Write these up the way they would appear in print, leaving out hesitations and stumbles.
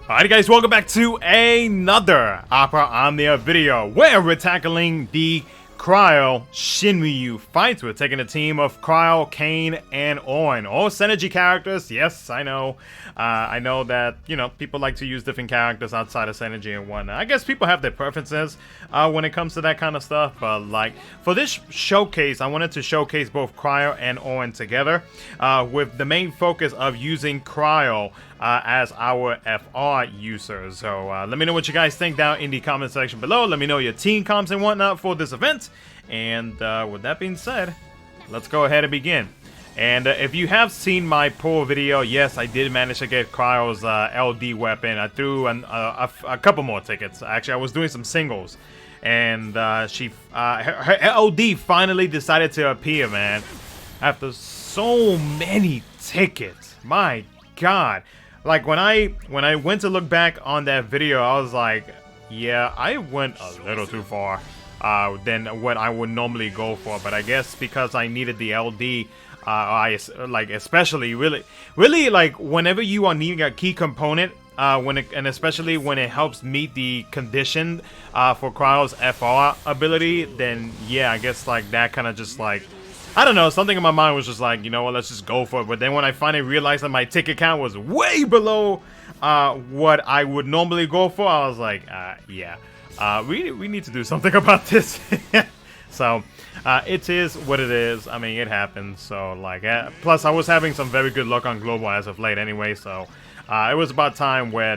Alright guys, welcome back to another Opera Omnia video where we're tackling the Krile SHINRYU fights. We're taking a team of Krile, Kain, and Auron. All synergy characters. Yes, I know. I know that, you know, people like to use different characters outside of synergy and whatnot. I guess people have their preferences when it comes to that kind of stuff. But like for this showcase, I wanted to showcase both Krile and Auron together with the main focus of using Krile as our FR user. So let me know what you guys think down in the comment section below. Let me know your team comps and whatnot for this event. And with that being said, let's go ahead and begin. And if you have seen my poll video, yes, I did manage to get Krile's LD weapon. I threw a couple more tickets. Actually, I was doing some singles. And her LD finally decided to appear, man. After so many tickets. My God. Like when I went to look back on that video, I was like, yeah, I went a little too far than what I would normally go for. But I guess because I needed the LD, I like especially really like whenever you are needing a key component, and especially when it helps meet the condition for Krile's FR ability, then yeah, I guess like that kind of just like, I don't know, something in my mind was just like, you know what, let's just go for it. But then when I finally realized that my ticket count was way below what I would normally go for, I was like, yeah, we need to do something about this. So it is what it is. I mean, it happens. So like, plus I was having some very good luck on global as of late anyway. So it was about time where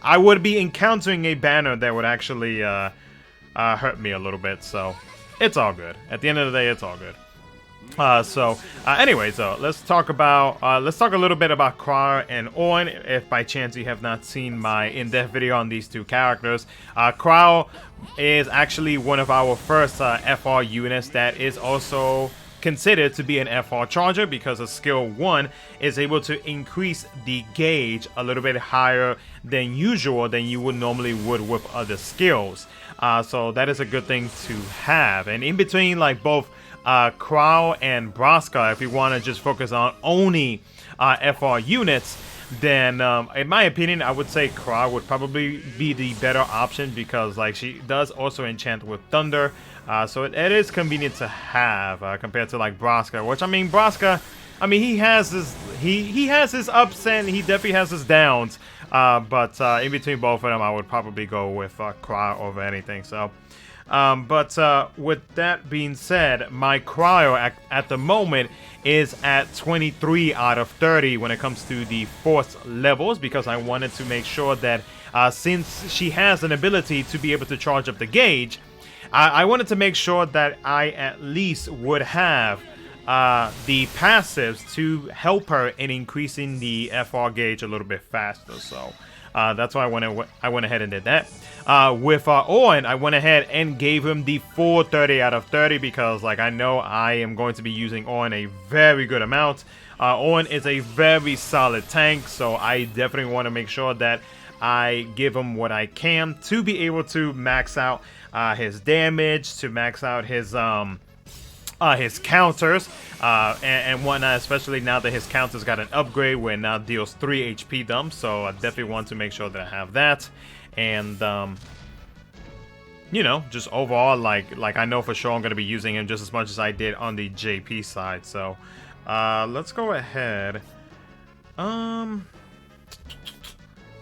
I would be encountering a banner that would actually hurt me a little bit. So it's all good. At the end of the day, it's all good. Anyway, so let's talk a little bit about Krile and Auron. If by chance you have not seen my in-depth video on these two characters, Krile is actually one of our first FR units that is also considered to be an FR charger because of skill 1 is able to increase the gauge a little bit higher than usual than you would normally with other skills. So that is a good thing to have. And in between like both Krile and Braska, if you want to just focus on only FR units, then in my opinion, I would say Krile would probably be the better option because like she does also enchant with thunder, so it is convenient to have compared to like Braska. Which I mean, Braska, I mean he has his ups and he definitely has his downs, but in between both of them, I would probably go with Krile over anything. So. With that being said, my Krile at the moment is at 23 out of 30 when it comes to the force levels because I wanted to make sure that since she has an ability to be able to charge up the gauge, I wanted to make sure that I at least would have the passives to help her in increasing the FR gauge a little bit faster. So that's why I went ahead and did that. With Auron, I went ahead and gave him the full 30 out of 30 because like I know I am going to be using Auron a very good amount. Auron is a very solid tank, so I definitely want to make sure that I give him what I can to be able to max out his damage, to max out his counters and whatnot, especially now that his counters got an upgrade where it now deals 3 HP dump. So I definitely want to make sure that I have that. And you know, just overall like I know for sure I'm going to be using him just as much as I did on the JP side. So let's go ahead.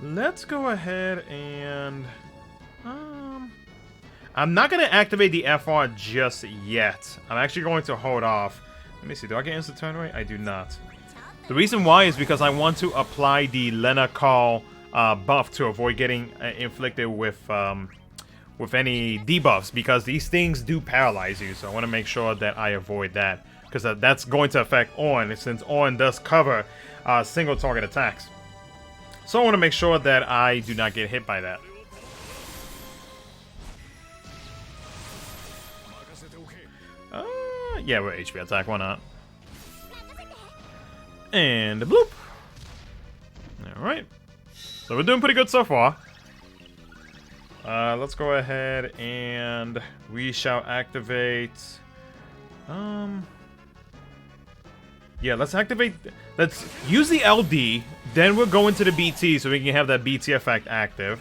Let's go ahead and I'm not going to activate the FR just yet. I'm actually going to hold off. Let me see. Do I get instant turn rate? I do not. The reason why is because I want to apply the Lena Call buff to avoid getting inflicted with any debuffs because these things do paralyze you. So I want to make sure that I avoid that because that's going to affect Auron since Auron does cover single target attacks. So I want to make sure that I do not get hit by that. Yeah, we're HP attack, why not? And bloop. Alright. So we're doing pretty good so far. Let's go ahead and we shall activate Yeah, let's activate... Let's use the LD, then we'll go into the BT so we can have that BT effect active.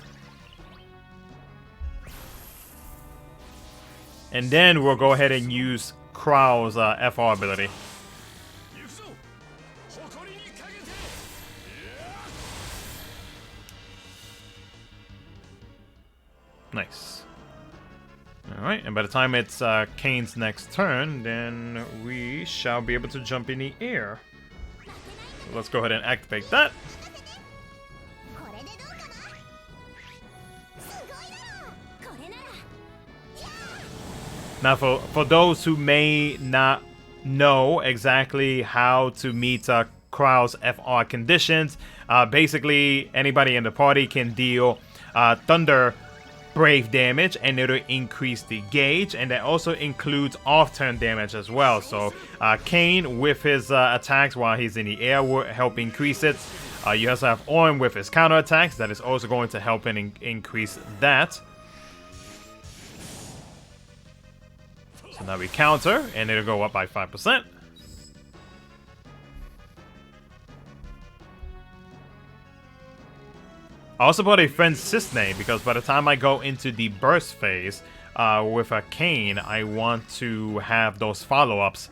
And then we'll go ahead and use Krile's FR ability. Nice. Alright, and by the time it's Kane's next turn, then we shall be able to jump in the air. So let's go ahead and activate that. Now, for those who may not know exactly how to meet Krile's FR conditions, basically anybody in the party can deal Thunder Brave damage, and it'll increase the gauge, and that also includes off-turn damage as well. So Kane with his attacks while he's in the air will help increase it. You also have Auron with his counter attacks, that is also going to help and increase that. So now we counter, and it'll go up by 5%. I also bought a friend Cisne because by the time I go into the burst phase with a Kane, I want to have those follow-ups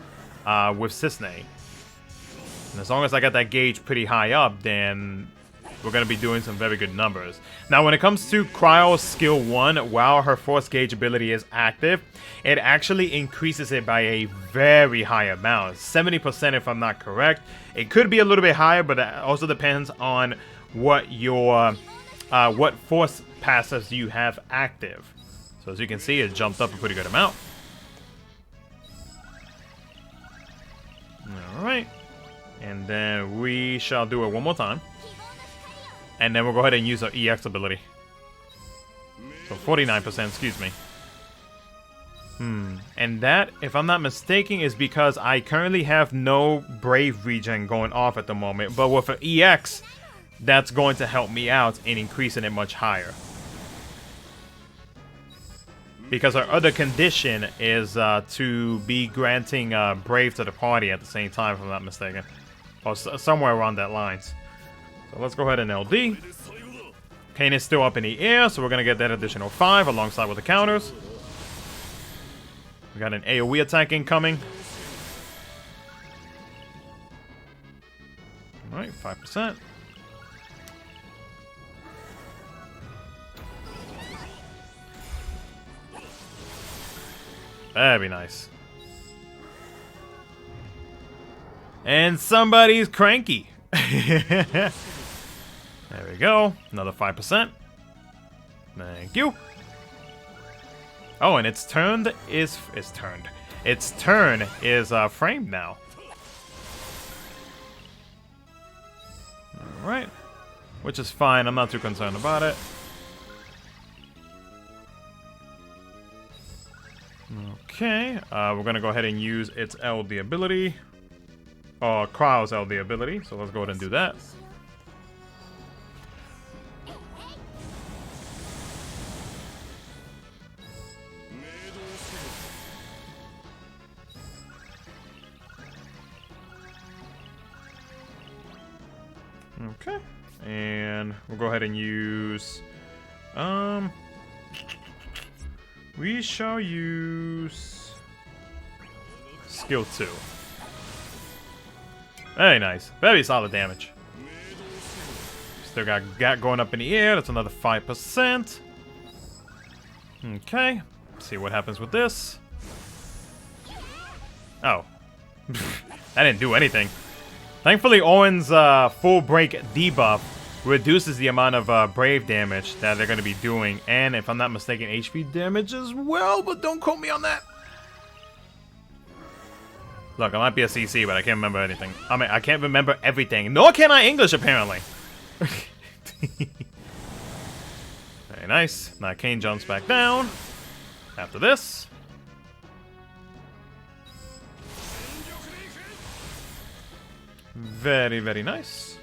with Cisne. And as long as I got that gauge pretty high up, then we're going to be doing some very good numbers. Now, when it comes to Krile's skill 1, while her force gauge ability is active, it actually increases it by a very high amount. 70% if I'm not correct. It could be a little bit higher, but that also depends on what your what force passes you have active. So as you can see, it jumped up a pretty good amount. Alright. And then we shall do it one more time. And then we'll go ahead and use our EX ability. So 49%, excuse me. And that, if I'm not mistaken, is because I currently have no Brave regen going off at the moment. But with an EX, that's going to help me out in increasing it much higher. Because our other condition is to be granting Brave to the party at the same time, if I'm not mistaken. Or somewhere around that lines. So let's go ahead and LD. Kane is still up in the air, so we're going to get that additional 5 alongside with the counters. We got an AoE attack incoming. Alright, 5%. That'd be nice. And somebody's cranky. There we go. Another 5%. Thank you. Oh, and its turn is framed now. Alright. Which is fine. I'm not too concerned about it. Okay. We're going to go ahead and use its LD ability. Krile's LD ability. So let's go ahead and do that. Okay, and we'll go ahead and use, we shall use skill 2. Very nice, very solid damage. Still got Gat going up in the air, that's another 5%. Okay, see what happens with this. Oh, that didn't do anything. Thankfully, Auron's full break debuff reduces the amount of Brave damage that they're going to be doing. And if I'm not mistaken, HP damage as well, but don't quote me on that. Look, I might be a CC, but I can't remember anything. I mean, I can't remember everything. Nor can I English, apparently. Very nice. Now Kane jumps back down after this. Very, very nice.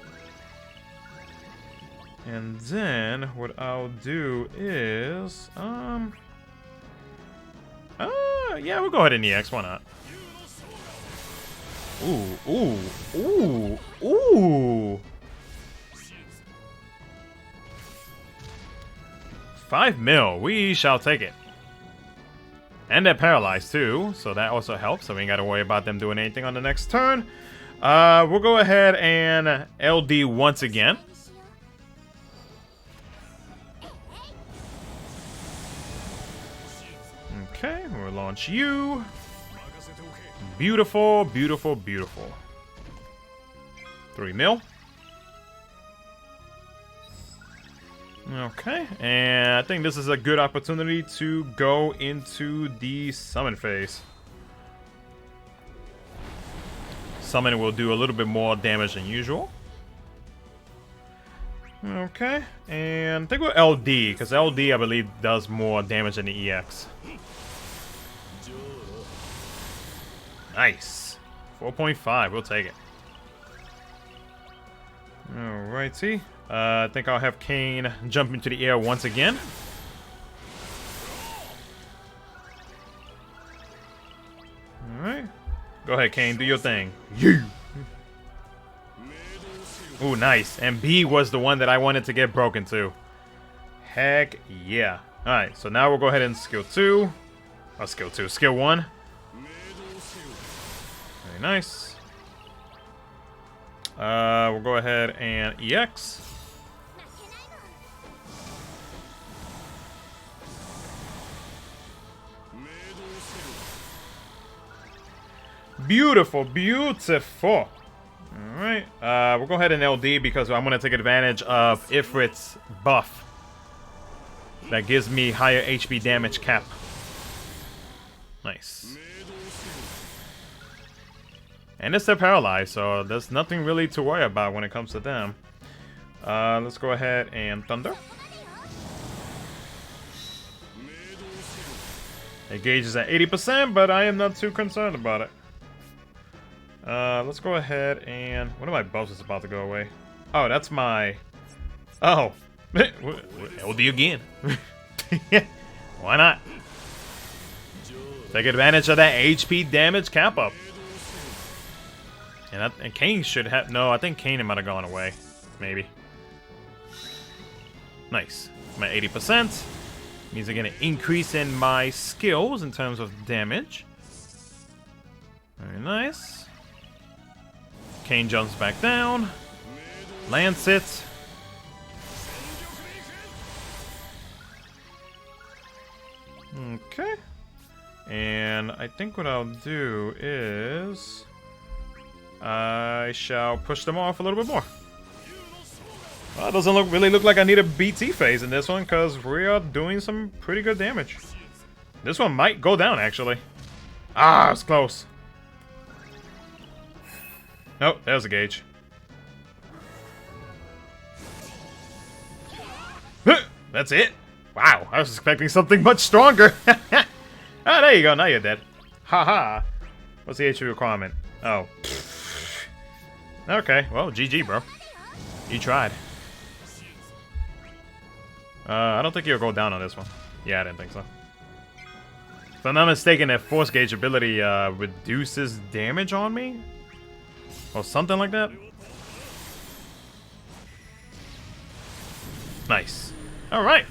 And then what I'll do is yeah, we'll go ahead and EX, why not? Ooh, ooh, ooh. 5 mil. We shall take it. And they're paralyzed too, so that also helps. So we ain't gotta worry about them doing anything on the next turn. We'll go ahead and LD once again. Okay, we'll launch you. Beautiful, beautiful, beautiful. 3 mil. Okay, and I think this is a good opportunity to go into the summon phase. Summon will do a little bit more damage than usual. Okay, and I think we're LD, because LD I believe does more damage than the EX. Nice. 4.5, we'll take it. Alrighty. I think I'll have Kane jump into the air once again. Alright. Go ahead, Kane, do your thing. Yeah. Ooh, nice. And B was the one that I wanted to get broken to. Heck yeah. Alright, so now we'll go ahead and skill 2. Oh, skill 2. Skill 1. Very nice. We'll go ahead and EX. Beautiful, beautiful. Alright, we'll go ahead and LD because I'm going to take advantage of Ifrit's buff. That gives me higher HP damage cap. Nice. And they're paralyzed, so there's nothing really to worry about when it comes to them. Let's go ahead and Thunder. It gauges at 80%, but I am not too concerned about it. Let's go ahead and... One of my buffs is about to go away. Oh, that's my... Oh. LD again. Why not? Take advantage of that HP damage cap up. And Kane should have... No, I think Kane might have gone away. Maybe. Nice. I'm at 80%. Means I'm going to increase in my skills in terms of damage. Very nice. Kane jumps back down. Lance it. Okay. And I think what I'll do is... I shall push them off a little bit more. Well, it doesn't really look like I need a BT phase in this one, because we are doing some pretty good damage. This one might go down, actually. Ah, it's close. Nope, there's a gauge. That's it? Wow, I was expecting something much stronger. Ah, there you go, now you're dead. Haha. What's the HP requirement? Oh. Okay, well, GG, bro. You tried. I don't think you'll go down on this one. Yeah, I didn't think so. If I'm not mistaken, that Force Gauge ability reduces damage on me? Or something like that? Nice. Alright.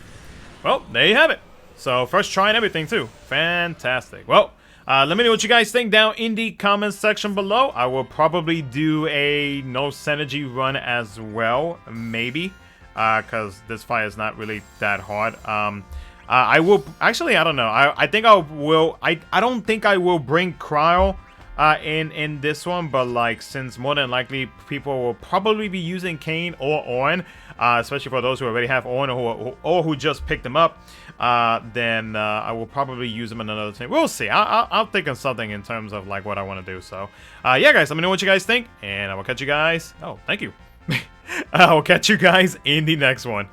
Well, there you have it. So, first try and everything, too. Fantastic. Well, let me know what you guys think down in the comments section below. I will probably do a no synergy run as well, maybe, because this fight is not really that hard. I will actually, I don't know. I think I will. I don't think I will bring Krile in this one, but like, since more than likely people will probably be using Kane or Auron, especially for those who already have Auron or who just picked them up, then I will probably use them in another team. We'll see. I'll think of something in terms of like what I want to do. So yeah, guys, let me know what you guys think, and I will catch you guys. Oh, thank you. I will catch you guys in the next one.